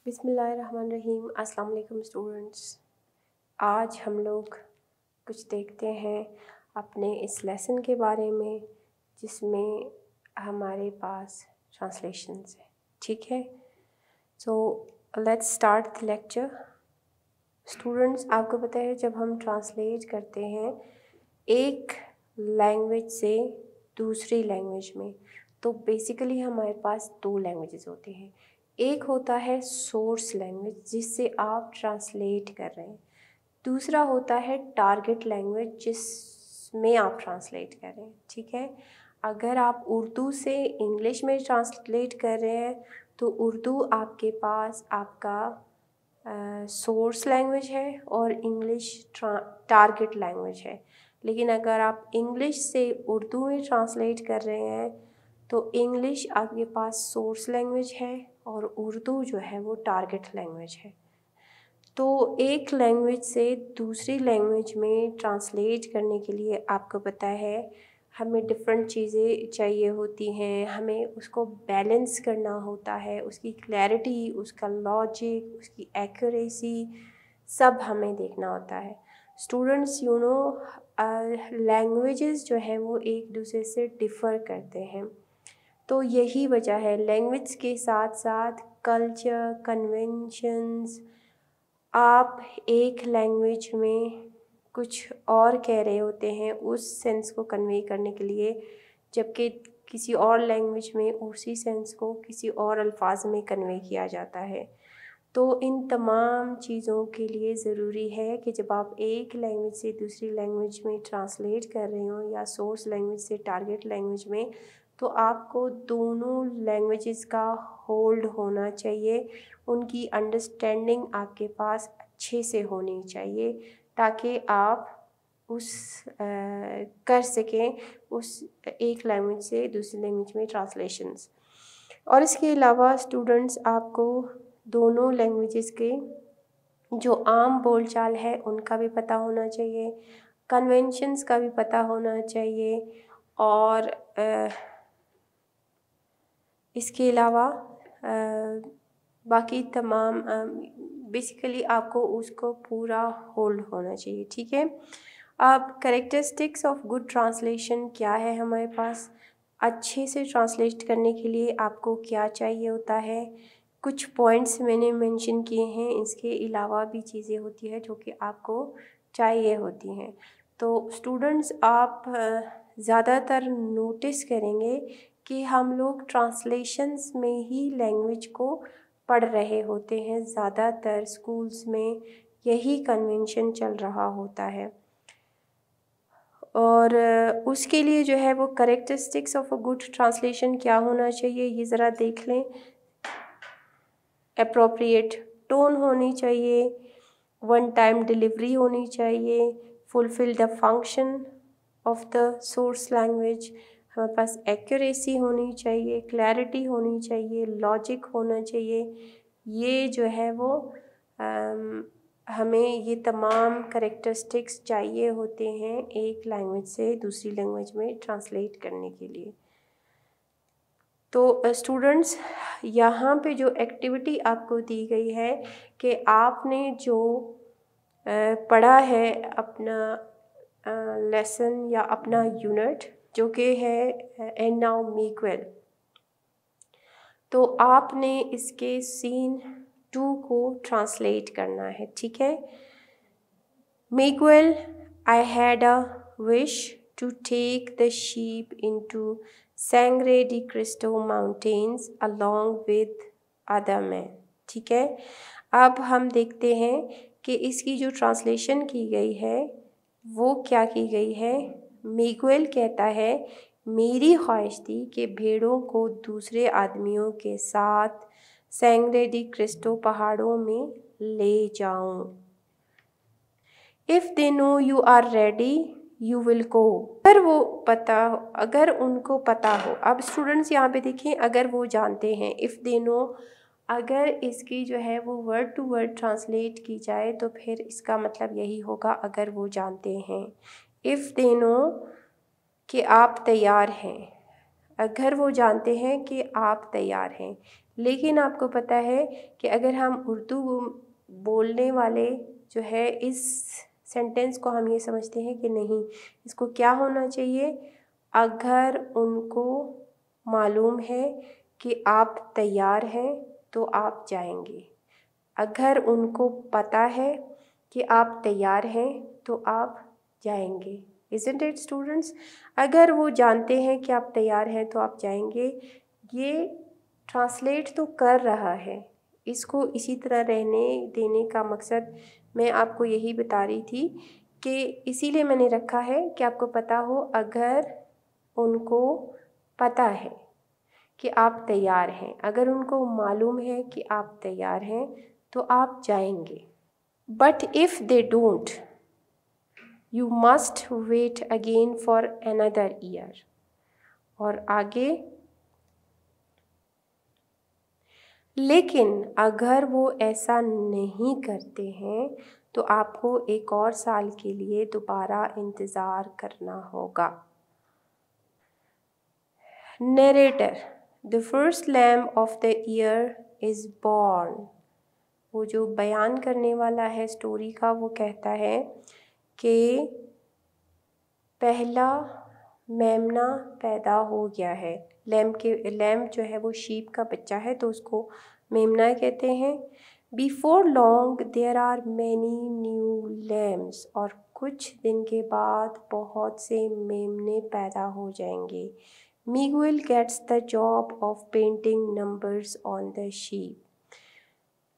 बिस्मिल्लाहिर्रहमानिर्रहीम। अस्सलाम वालेकुम स्टूडेंट्स। आज हम लोग कुछ देखते हैं अपने इस लेसन के बारे में जिसमें हमारे पास ट्रांसलेशंस है। ठीक है, so let's start the lecture. Students, आपको पता है जब हम ट्रांसलेट करते हैं एक लैंग्वेज से दूसरी लैंग्वेज में, तो बेसिकली हमारे पास दो लैंग्वेजेस होते हैं। एक होता है सोर्स लैंग्वेज जिससे आप ट्रांसलेट कर रहे हैं, दूसरा होता है टारगेट लैंग्वेज जिसमें आप ट्रांसलेट कर रहे हैं। ठीक है, अगर आप उर्दू से इंग्लिश में ट्रांसलेट कर रहे हैं तो उर्दू आपके पास आपका सोर्स लैंग्वेज है और इंग्लिश टारगेट लैंग्वेज है। लेकिन अगर आप इंग्लिश से उर्दू में ट्रांसलेट कर रहे हैं तो इंग्लिश आपके पास सोर्स लैंग्वेज है और उर्दू जो है वो टारगेट लैंग्वेज है। तो एक लैंग्वेज से दूसरी लैंग्वेज में ट्रांसलेट करने के लिए आपको पता है हमें डिफरेंट चीज़ें चाहिए होती हैं, हमें उसको बैलेंस करना होता है, उसकी क्लैरिटी, उसका लॉजिक, उसकी एक्यूरेसी सब हमें देखना होता है। स्टूडेंट्स, यू नो लैंग्वेजेस जो हैं वो एक दूसरे से डिफ़र करते हैं, तो यही वजह है लैंग्वेज के साथ साथ कल्चर, कन्वेंशंस, आप एक लैंग्वेज में कुछ और कह रहे होते हैं उस सेंस को कन्वे करने के लिए, जबकि किसी और लैंग्वेज में उसी सेंस को किसी और अल्फाज में कन्वे किया जाता है। तो इन तमाम चीज़ों के लिए ज़रूरी है कि जब आप एक लैंग्वेज से दूसरी लैंग्वेज में ट्रांसलेट कर रहे हो या सोर्स लैंग्वेज से टारगेट लैंग्वेज में, तो आपको दोनों लैंग्वेजेस का होल्ड होना चाहिए, उनकी अंडरस्टैंडिंग आपके पास अच्छे से होनी चाहिए ताकि आप कर सकें उस एक लैंग्वेज से दूसरी लैंग्वेज में ट्रांसलेशंस। और इसके अलावा स्टूडेंट्स, आपको दोनों लैंग्वेजेस के जो आम बोलचाल है उनका भी पता होना चाहिए, कन्वेंशंस का भी पता होना चाहिए, और इसके अलावा बाकी तमाम बेसिकली आपको उसको पूरा होल्ड होना चाहिए। ठीक है, अब कैरेक्टरिस्टिक्स ऑफ गुड ट्रांसलेशन क्या है हमारे पास, अच्छे से ट्रांसलेट करने के लिए आपको क्या चाहिए होता है, कुछ पॉइंट्स मैंने मेंशन किए हैं, इसके अलावा भी चीज़ें होती है जो कि आपको चाहिए होती हैं। तो स्टूडेंट्स, आप ज़्यादातर नोटिस करेंगे कि हम लोग ट्रांसलेशंस में ही लैंग्वेज को पढ़ रहे होते हैं, ज़्यादातर स्कूल्स में यही कन्वेंशन चल रहा होता है। और उसके लिए जो है वो characteristics of a good translation क्या होना चाहिए ये ज़रा देख लें। एप्रोप्रिएट टोन होनी चाहिए, वन टाइम डिलीवरी होनी चाहिए, fulfil the function of the source language, हमारे पास एक्यूरेसी होनी चाहिए, क्लैरिटी होनी चाहिए, लॉजिक होना चाहिए। ये जो है वो हमें ये तमाम करेक्टरिस्टिक्स चाहिए होते हैं एक लैंग्वेज से दूसरी लैंग्वेज में ट्रांसलेट करने के लिए। तो स्टूडेंट्स, यहाँ पे जो एक्टिविटी आपको दी गई है कि आपने जो पढ़ा है अपना लेसन या अपना यूनिट जो कि है एंड नाउ मीक्वेल, तो आपने इसके सीन 2 को ट्रांसलेट करना है। ठीक है, Miguel, I had a wish to take the sheep into Sangre de Cristo Mountains along with other men। ठीक है, अब हम देखते हैं कि इसकी जो ट्रांसलेशन की गई है वो क्या की गई है। मिगुएल कहता है मेरी ख्वाहिश थी कि भेड़ों को दूसरे आदमियों के साथ सैंग्रे डी क्रिस्टो पहाड़ों में ले जाऊं। If they know you are ready you will go. अगर उनको पता हो, अब स्टूडेंट्स यहाँ पे देखें, अगर वो जानते हैं, इफ़ दे नो, अगर इसकी जो है वो वर्ड टू वर्ड ट्रांसलेट की जाए तो फिर इसका मतलब यही होगा अगर वो जानते हैं। इफ़ दे नो कि आप तैयार हैं, अगर वो जानते हैं कि आप तैयार हैं। लेकिन आपको पता है कि अगर हम उर्दू बोलने वाले जो है इस सेंटेंस को हम ये समझते हैं कि नहीं, इसको क्या होना चाहिए, अगर उनको मालूम है कि आप तैयार हैं तो आप जाएंगे। अगर उनको पता है कि आप तैयार हैं तो आप जाएंगे। Isn't it students? अगर वो जानते हैं कि आप तैयार हैं तो आप जाएंगे, ये ट्रांसलेट तो कर रहा है। इसको इसी तरह रहने देने का मकसद मैं आपको यही बता रही थी कि इसीलिए मैंने रखा है कि आपको पता हो, अगर उनको पता है कि आप तैयार हैं, अगर उनको मालूम है कि आप तैयार हैं तो आप जाएंगे। But if they don't, you must wait again for another year. और आगे, लेकिन अगर वो ऐसा नहीं करते हैं तो आपको एक और साल के लिए दोबारा इंतज़ार करना होगा। Narrator, the first lamb of the year is born. वो जो बयान करने वाला है स्टोरी का, वो कहता है कि पहला मेमना पैदा हो गया है। लैम्ब जो है वो शीप का बच्चा है, तो उसको मेमना कहते हैं। Before long there are many new lambs, और कुछ दिन के बाद बहुत से मेमने पैदा हो जाएंगे। Miguel gets the job of painting numbers on the sheep.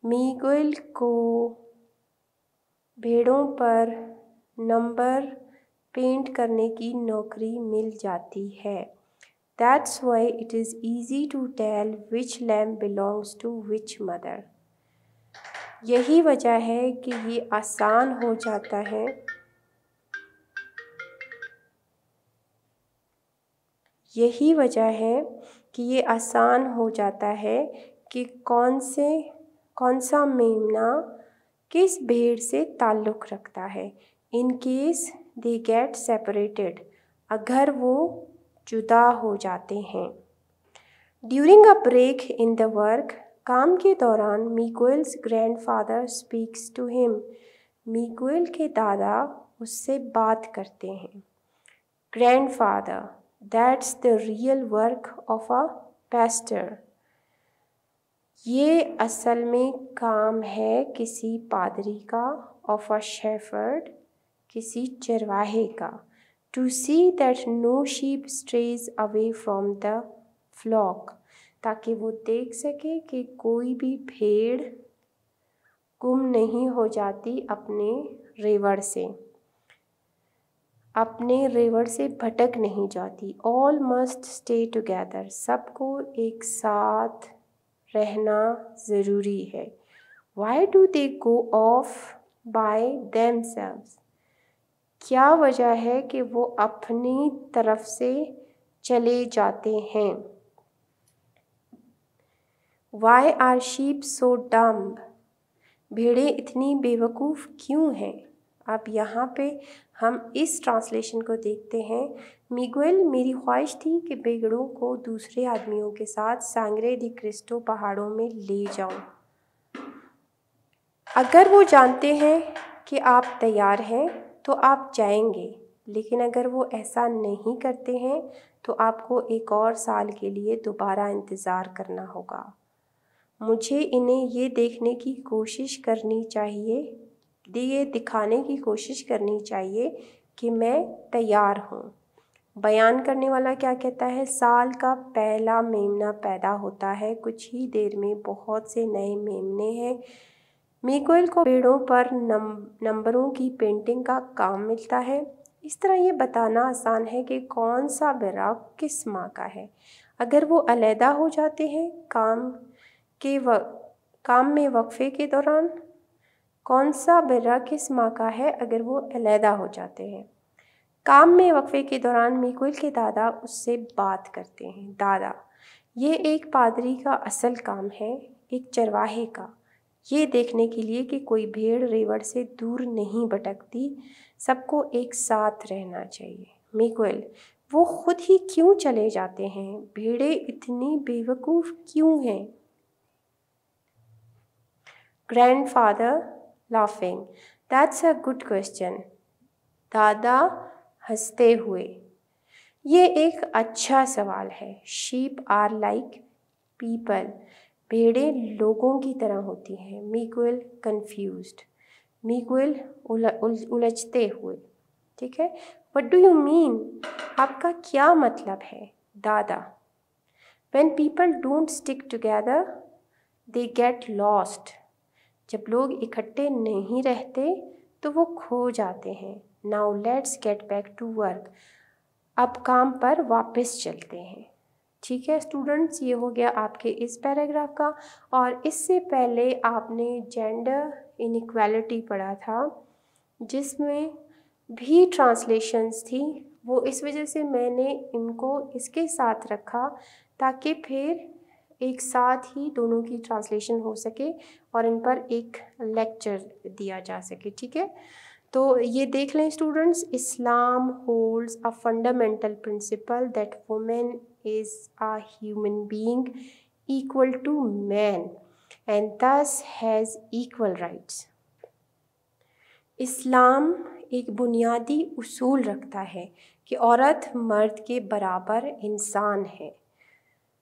Miguel को भेड़ों पर नंबर पेंट करने की नौकरी मिल जाती है। That's why it is easy to tell which lamb belongs to which mother. यही वजह है कि ये आसान हो जाता है कि कौन सा मेमना किस भेड़ से ताल्लुक़ रखता है। In case they get separated, अगर वो जुदा हो जाते हैं। During a break in the work, काम के दौरान Miguel's grandfather speaks to him. Miguel के दादा उससे बात करते हैं। Grandfather, that's the real work of a pastor. ये असल में काम है किसी पादरी का, ऑफ अ शेफर्ड, किसी चरवाहे का। To see that no sheep strays away from the flock, ताकि वो देख सके कि कोई भी भेड़ गुम नहीं हो जाती अपने रेवड़ से भटक नहीं जाती। ऑल मस्ट स्टे टुगेदर, सबको एक साथ रहना ज़रूरी है। Why do they go of by themselves, क्या वजह है कि वो अपनी तरफ से चले जाते हैं। Why are sheep so dumb, भेड़ें इतनी बेवकूफ़ क्यों हैं। अब यहाँ पे हम इस ट्रांसलेशन को देखते हैं। मिगुएल, मेरी ख्वाहिश थी कि भेड़ों को दूसरे आदमियों के साथ सांग्रे दी क्रिस्टो पहाड़ों में ले जाऊं। अगर वो जानते हैं कि आप तैयार हैं तो आप जाएंगे, लेकिन अगर वो ऐसा नहीं करते हैं तो आपको एक और साल के लिए दोबारा इंतज़ार करना होगा। मुझे इन्हें ये दिखाने की कोशिश करनी चाहिए कि मैं तैयार हूँ। बयान करने वाला क्या कहता है, साल का पहला मेमना पैदा होता है, कुछ ही देर में बहुत से नए मेमने हैं। मिगुएल को पेड़ों पर नंबरों की पेंटिंग का काम मिलता है। इस तरह ये बताना आसान है कि कौन सा बर्रा किस माँ का है। अगर वो अलहदा हो जाते हैं काम में वक्फे के दौरान, कौन सा बर्रा किस माँ का है अगर वो अलहदा हो जाते हैं। काम में वक्फे के दौरान मिगुएल के दादा उससे बात करते हैं। दादा, ये एक पादरी का असल काम है, एक चरवाहे का, ये देखने के लिए कि कोई भेड़ रेवड़ से दूर नहीं भटकती, सबको एक साथ रहना चाहिए। मिगुएल, वो खुद ही क्यों चले जाते हैं? भेड़ें इतनी बेवकूफ़ क्यों हैं? Grandfather laughing. That's a good question. दादा हंसते हुए, ये एक अच्छा सवाल है। Sheep are like people. भेड़ें लोगों की तरह होती हैं। Miguel confused. Miguel उलझते हुए, ठीक है। What do you mean? आपका क्या मतलब है? दादा, When people don't stick together, they get lost. जब लोग इकट्ठे नहीं रहते तो वो खो जाते हैं। Now let's get back to work. अब काम पर वापस चलते हैं। ठीक है स्टूडेंट्स, ये हो गया आपके इस पैराग्राफ का। और इससे पहले आपने जेंडर इनइक्वालिटी पढ़ा था, जिसमें भी ट्रांसलेशंस थी। वो इस वजह से मैंने इनको इसके साथ रखा ताकि फिर एक साथ ही दोनों की ट्रांसलेशन हो सके और इन पर एक लेक्चर दिया जा सके। ठीक है, तो ये देख लें students, Islam holds a fundamental principle that women is a human being equal to man and thus has equal rights. Islam एक बुनियादी उसूल रखता है कि औरत मर्द के बराबर इंसान है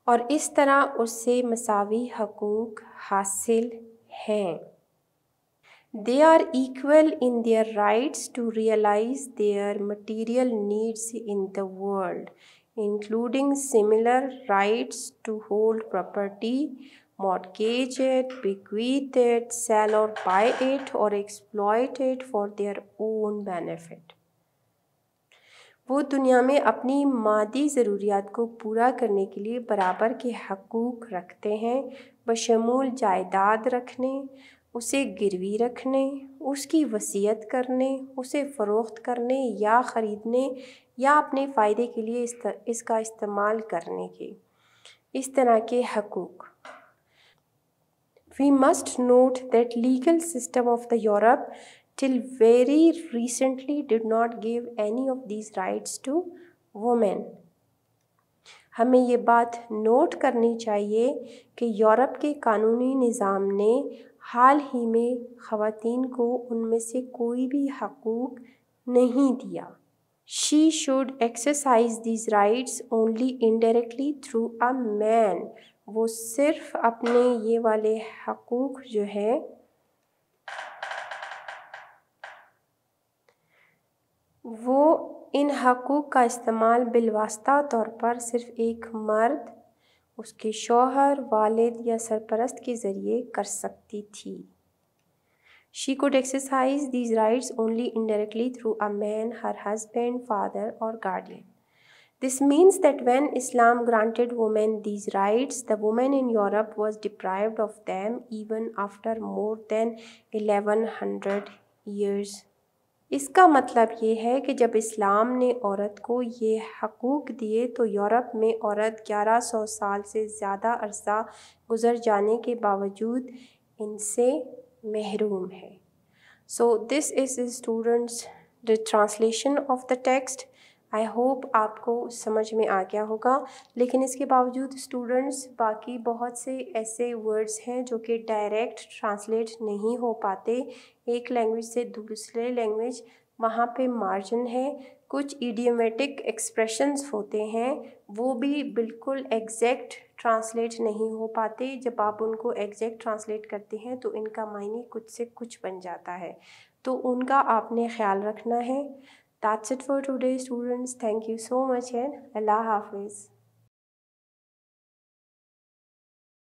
और इस तरह उससे मसावी हकूक़ हासिल हैं। They are equal in their rights to realize their material needs in the world, including similar rights to hold property, mortgage it, bequeath it, sell or buy it, or exploit it for their own benefit. वो दुनिया में अपनी मादी ज़रूरियात को पूरा करने के लिए बराबर के हकूक़ रखते हैं, बशमूल जायदाद रखने, उसे गिरवी रखने, उसकी वसीयत करने, उसे फ़रोख्त करने या ख़रीदने या अपने फ़ायदे के लिए इसका इस्तेमाल करने के, इस तरह के हकूक़। We must note that legal system of the Europe till very recently did not give any of these rights to women. हमें ये बात नोट करनी चाहिए कि यूरोप के कानूनी निज़ाम ने हाल ही में ख़वातीन को उनमें से कोई भी हकूक़ नहीं दिया। She should exercise these rights only indirectly through a man. वो सिर्फ़ अपने ये वाले हकूक़ जो है वो इन हकूक़ का इस्तेमाल बिलवास्ता तौर पर सिर्फ़ एक मर्द, उसके शौहर, वालिद या सरपरस्त के ज़रिए कर सकती थी। She could exercise these rights only indirectly through a man, her husband, father or guardian. This means that when Islam granted women these rights, the woman in Europe was deprived of them even after more than 1100 years. इसका मतलब ये है कि जब इस्लाम ने औरत को ये हकूक़ दिए तो यूरोप में औरत 1100 साल से ज़्यादा अरसा गुज़र जाने के बावजूद इनसे महरूम है। So this is students the translation of the text. I hope आपको समझ में आ गया होगा, लेकिन इसके बावजूद स्टूडेंट्स बाकी बहुत से ऐसे वर्ड्स हैं जो कि डायरेक्ट ट्रांसलेट नहीं हो पाते एक लैंग्वेज से दूसरे लैंग्वेज, वहाँ पे मार्जिन है। कुछ इडियोमेटिक एक्सप्रेशंस होते हैं वो भी बिल्कुल एग्जैक्ट ट्रांसलेट नहीं हो पाते। जब आप उनको एग्जैक्ट ट्रांसलेट करते हैं तो इनका मायने कुछ से कुछ बन जाता है, तो उनका आपने ख्याल रखना है। That's it for today students. Thank you so much and Allah Hafiz.